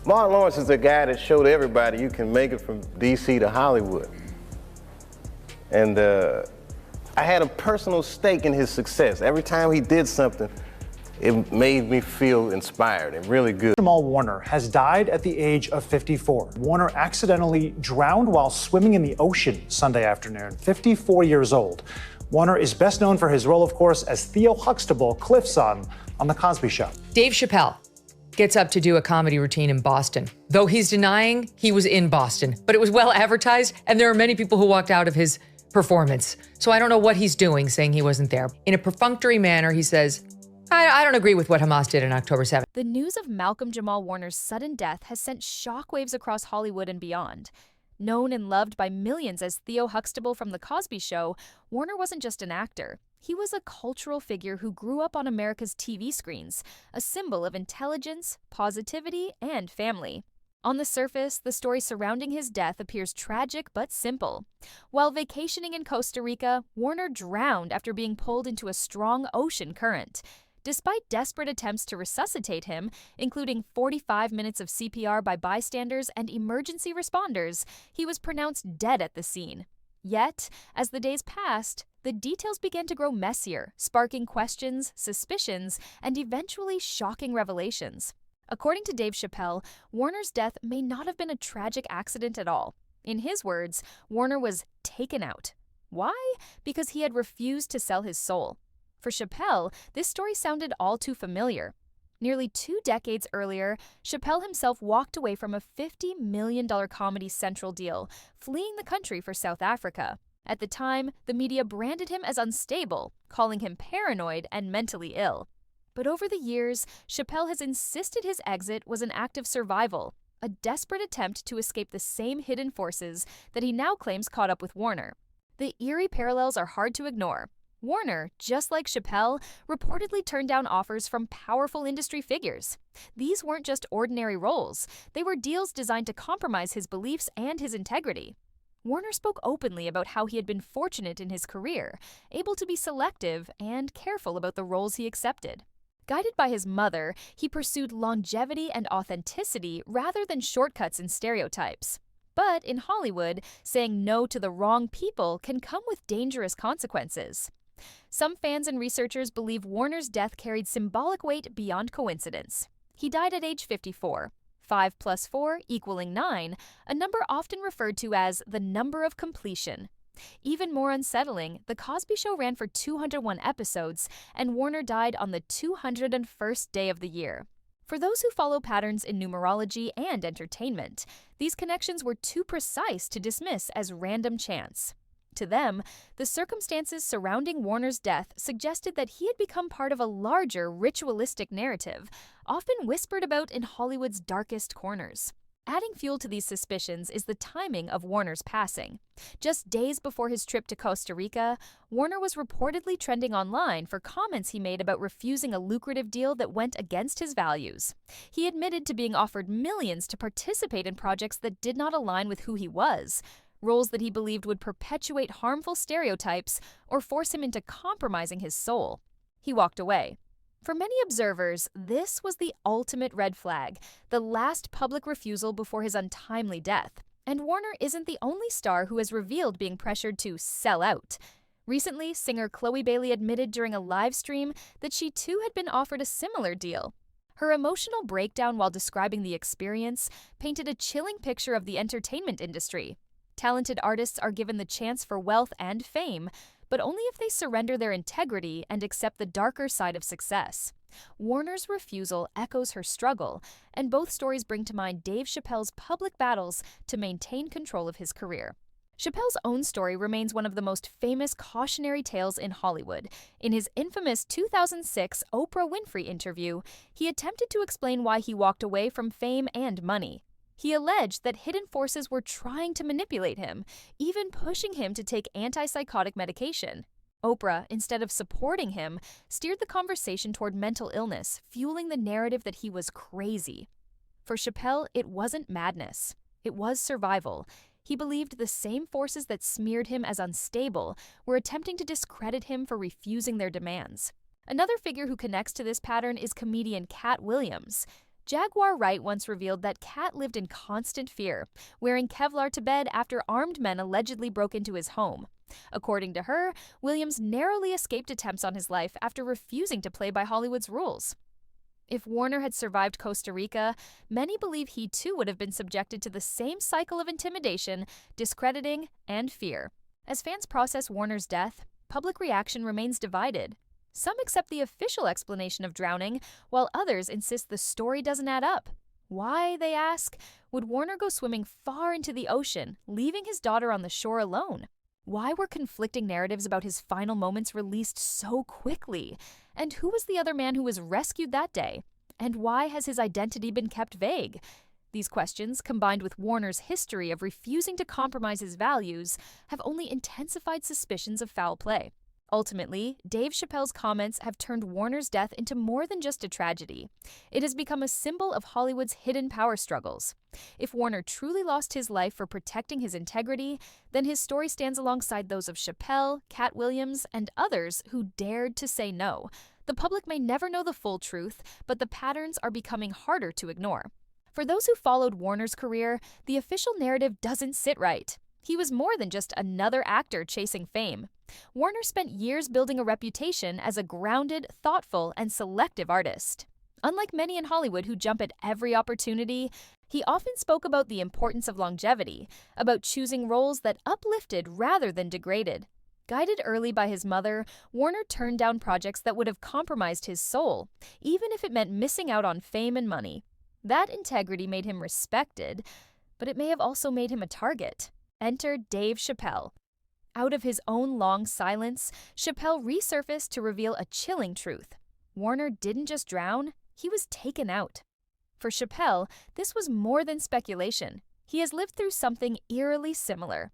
Martin Lawrence is the guy that showed everybody you can make it from D.C. to Hollywood. And I had a personal stake in his success. Every time he did something, it made me feel inspired and really good. Malcolm-Jamal Warner has died at the age of 54. Warner accidentally drowned while swimming in the ocean Sunday afternoon, 54 years old. Warner is best known for his role, of course, as Theo Huxtable, Cliff's son, on The Cosby Show. Dave Chappelle gets up to do a comedy routine in Boston, though he's denying he was in Boston. But it was well advertised, and there are many people who walked out of his performance. So I don't know what he's doing, saying he wasn't there. In a perfunctory manner, he says, I don't agree with what Hamas did on October 7th. The news of Malcolm-Jamal Warner's sudden death has sent shockwaves across Hollywood and beyond. Known and loved by millions as Theo Huxtable from The Cosby Show, Warner wasn't just an actor. He was a cultural figure who grew up on America's TV screens, a symbol of intelligence, positivity, and family. On the surface, the story surrounding his death appears tragic but simple. While vacationing in Costa Rica, Warner drowned after being pulled into a strong ocean current. Despite desperate attempts to resuscitate him, including 45 minutes of CPR by bystanders and emergency responders, he was pronounced dead at the scene. Yet, as the days passed, the details began to grow messier, sparking questions, suspicions, and eventually shocking revelations. According to Dave Chappelle, Warner's death may not have been a tragic accident at all. In his words, Warner was taken out. Why? Because he had refused to sell his soul. For Chappelle, this story sounded all too familiar. Nearly 2 decades earlier, Chappelle himself walked away from a $50 million Comedy Central deal, fleeing the country for South Africa. At the time, the media branded him as unstable, calling him paranoid and mentally ill. But over the years, Chappelle has insisted his exit was an act of survival, a desperate attempt to escape the same hidden forces that he now claims caught up with Warner. The eerie parallels are hard to ignore. Warner, just like Chappelle, reportedly turned down offers from powerful industry figures. These weren't just ordinary roles. They were deals designed to compromise his beliefs and his integrity. Warner spoke openly about how he had been fortunate in his career, able to be selective and careful about the roles he accepted. Guided by his mother, he pursued longevity and authenticity rather than shortcuts and stereotypes. But in Hollywood, saying no to the wrong people can come with dangerous consequences. Some fans and researchers believe Warner's death carried symbolic weight beyond coincidence. He died at age 54. 5 plus 4 equaling 9, a number often referred to as the number of completion. Even more unsettling, The Cosby Show ran for 201 episodes, and Warner died on the 201st day of the year. For those who follow patterns in numerology and entertainment, these connections were too precise to dismiss as random chance. To them, the circumstances surrounding Warner's death suggested that he had become part of a larger ritualistic narrative, often whispered about in Hollywood's darkest corners. Adding fuel to these suspicions is the timing of Warner's passing. Just days before his trip to Costa Rica, Warner was reportedly trending online for comments he made about refusing a lucrative deal that went against his values. He admitted to being offered millions to participate in projects that did not align with who he was, roles that he believed would perpetuate harmful stereotypes or force him into compromising his soul. He walked away. For many observers, this was the ultimate red flag, the last public refusal before his untimely death. And Warner isn't the only star who has revealed being pressured to sell out. Recently, singer Chloe Bailey admitted during a live stream that she too had been offered a similar deal. Her emotional breakdown while describing the experience painted a chilling picture of the entertainment industry. Talented artists are given the chance for wealth and fame, but only if they surrender their integrity and accept the darker side of success. Warner's refusal echoes her struggle, and both stories bring to mind Dave Chappelle's public battles to maintain control of his career. Chappelle's own story remains one of the most famous cautionary tales in Hollywood. In his infamous 2006 Oprah Winfrey interview, he attempted to explain why he walked away from fame and money. He alleged that hidden forces were trying to manipulate him, even pushing him to take antipsychotic medication. Oprah, instead of supporting him, steered the conversation toward mental illness, fueling the narrative that he was crazy. For Chappelle, it wasn't madness. It was survival. He believed the same forces that smeared him as unstable were attempting to discredit him for refusing their demands. Another figure who connects to this pattern is comedian Cat Williams. Jaguar Wright once revealed that Cat lived in constant fear, wearing Kevlar to bed after armed men allegedly broke into his home. According to her, Williams narrowly escaped attempts on his life after refusing to play by Hollywood's rules. If Warner had survived Costa Rica, many believe he too would have been subjected to the same cycle of intimidation, discrediting, and fear. As fans process Warner's death, public reaction remains divided. Some accept the official explanation of drowning, while others insist the story doesn't add up. Why, they ask? Would Warner go swimming far into the ocean, leaving his daughter on the shore alone? Why were conflicting narratives about his final moments released so quickly? And who was the other man who was rescued that day? And why has his identity been kept vague? These questions, combined with Warner's history of refusing to compromise his values, have only intensified suspicions of foul play. Ultimately, Dave Chappelle's comments have turned Warner's death into more than just a tragedy. It has become a symbol of Hollywood's hidden power struggles. If Warner truly lost his life for protecting his integrity, then his story stands alongside those of Chappelle, Cat Williams, and others who dared to say no. The public may never know the full truth, but the patterns are becoming harder to ignore. For those who followed Warner's career, the official narrative doesn't sit right. He was more than just another actor chasing fame. Warner spent years building a reputation as a grounded, thoughtful, and selective artist. Unlike many in Hollywood who jump at every opportunity, he often spoke about the importance of longevity, about choosing roles that uplifted rather than degraded. Guided early by his mother, Warner turned down projects that would have compromised his soul, even if it meant missing out on fame and money. That integrity made him respected, but it may have also made him a target. Enter Dave Chappelle. Out of his own long silence, Chappelle resurfaced to reveal a chilling truth. Warner didn't just drown, he was taken out. For Chappelle, this was more than speculation. He has lived through something eerily similar.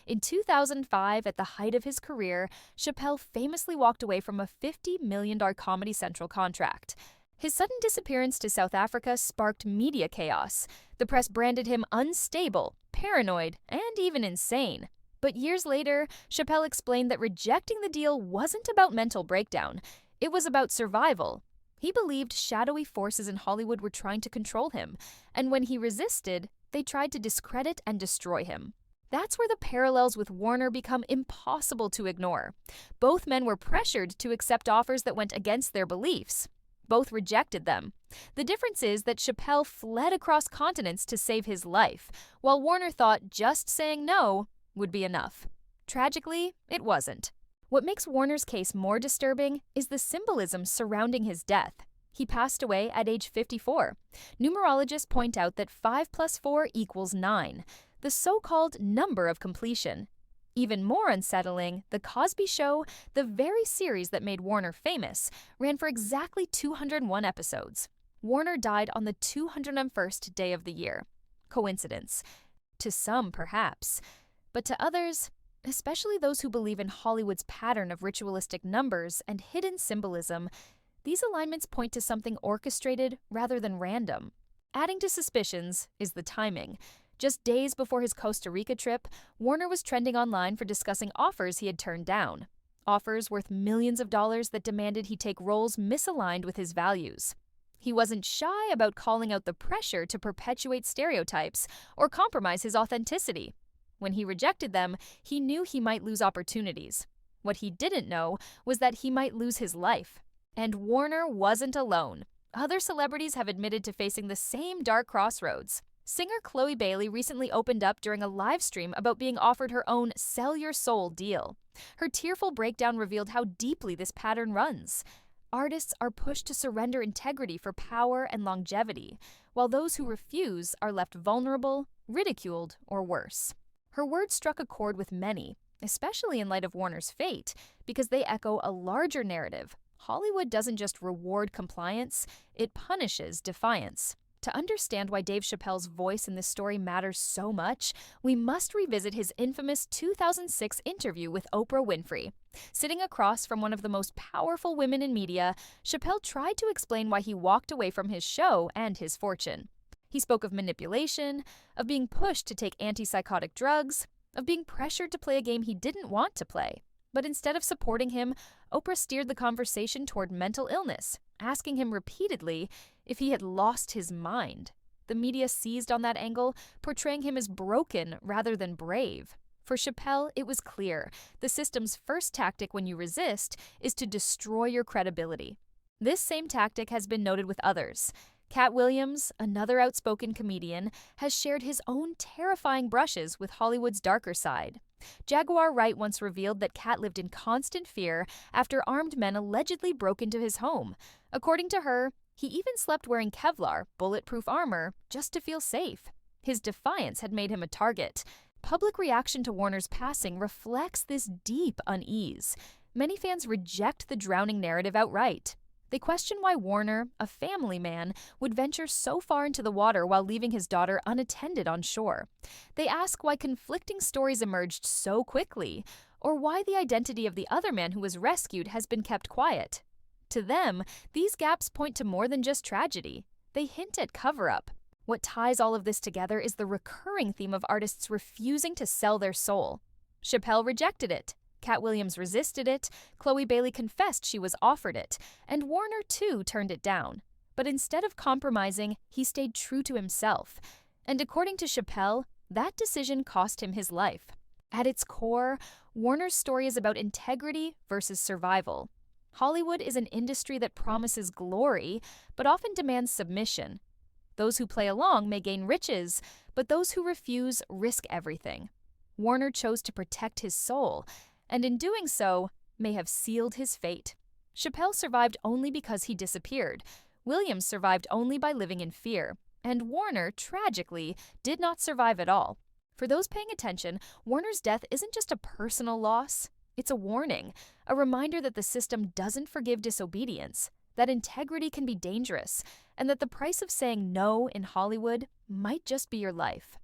In 2005, at the height of his career, Chappelle famously walked away from a $50 million Comedy Central contract. His sudden disappearance to South Africa sparked media chaos. The press branded him unstable, paranoid, and even insane. But years later, Chappelle explained that rejecting the deal wasn't about mental breakdown. It was about survival. He believed shadowy forces in Hollywood were trying to control him, and when he resisted, they tried to discredit and destroy him. That's where the parallels with Warner become impossible to ignore. Both men were pressured to accept offers that went against their beliefs. Both rejected them. The difference is that Chappelle fled across continents to save his life, while Warner thought just saying no would be enough. Tragically, it wasn't. What makes Warner's case more disturbing is the symbolism surrounding his death. He passed away at age 54. Numerologists point out that 5 + 4 = 9, the so-called number of completion. Even more unsettling, The Cosby Show, the very series that made Warner famous, ran for exactly 201 episodes. Warner died on the 201st day of the year. Coincidence? To some, perhaps. But to others, especially those who believe in Hollywood's pattern of ritualistic numbers and hidden symbolism, these alignments point to something orchestrated rather than random. Adding to suspicions is the timing. Just days before his Costa Rica trip, Warner was trending online for discussing offers he had turned down. Offers worth millions of dollars that demanded he take roles misaligned with his values. He wasn't shy about calling out the pressure to perpetuate stereotypes or compromise his authenticity. When he rejected them, he knew he might lose opportunities. What he didn't know was that he might lose his life. And Warner wasn't alone. Other celebrities have admitted to facing the same dark crossroads. Singer Chloe Bailey recently opened up during a live stream about being offered her own sell your soul deal. Her tearful breakdown revealed how deeply this pattern runs. Artists are pushed to surrender integrity for power and longevity, while those who refuse are left vulnerable, ridiculed, or worse. Her words struck a chord with many, especially in light of Warner's fate, because they echo a larger narrative. Hollywood doesn't just reward compliance, it punishes defiance. To understand why Dave Chappelle's voice in this story matters so much, we must revisit his infamous 2006 interview with Oprah Winfrey. Sitting across from one of the most powerful women in media, Chappelle tried to explain why he walked away from his show and his fortune. He spoke of manipulation, of being pushed to take antipsychotic drugs, of being pressured to play a game he didn't want to play. But instead of supporting him, Oprah steered the conversation toward mental illness, asking him repeatedly, if he had lost his mind. The media seized on that angle, portraying him as broken rather than brave. For Chappelle, it was clear the system's first tactic when you resist is to destroy your credibility. This same tactic has been noted with others. Cat Williams, another outspoken comedian, has shared his own terrifying brushes with Hollywood's darker side. Jaguar Wright once revealed that Cat lived in constant fear after armed men allegedly broke into his home. According to her, he even slept wearing Kevlar, bulletproof armor, just to feel safe. His defiance had made him a target. Public reaction to Warner's passing reflects this deep unease. Many fans reject the drowning narrative outright. They question why Warner, a family man, would venture so far into the water while leaving his daughter unattended on shore. They ask why conflicting stories emerged so quickly, or why the identity of the other man who was rescued has been kept quiet. To them, these gaps point to more than just tragedy. They hint at cover-up. What ties all of this together is the recurring theme of artists refusing to sell their soul. Chappelle rejected it. Cat Williams resisted it, Chloe Bailey confessed she was offered it, and Warner, too, turned it down. But instead of compromising, he stayed true to himself. And according to Chappelle, that decision cost him his life. At its core, Warner's story is about integrity versus survival. Hollywood is an industry that promises glory, but often demands submission. Those who play along may gain riches, but those who refuse risk everything. Warner chose to protect his soul, and in doing so, may have sealed his fate. Chappelle survived only because he disappeared. Williams survived only by living in fear. And Warner, tragically, did not survive at all. For those paying attention, Warner's death isn't just a personal loss. It's a warning, a reminder that the system doesn't forgive disobedience, that integrity can be dangerous, and that the price of saying no in Hollywood might just be your life.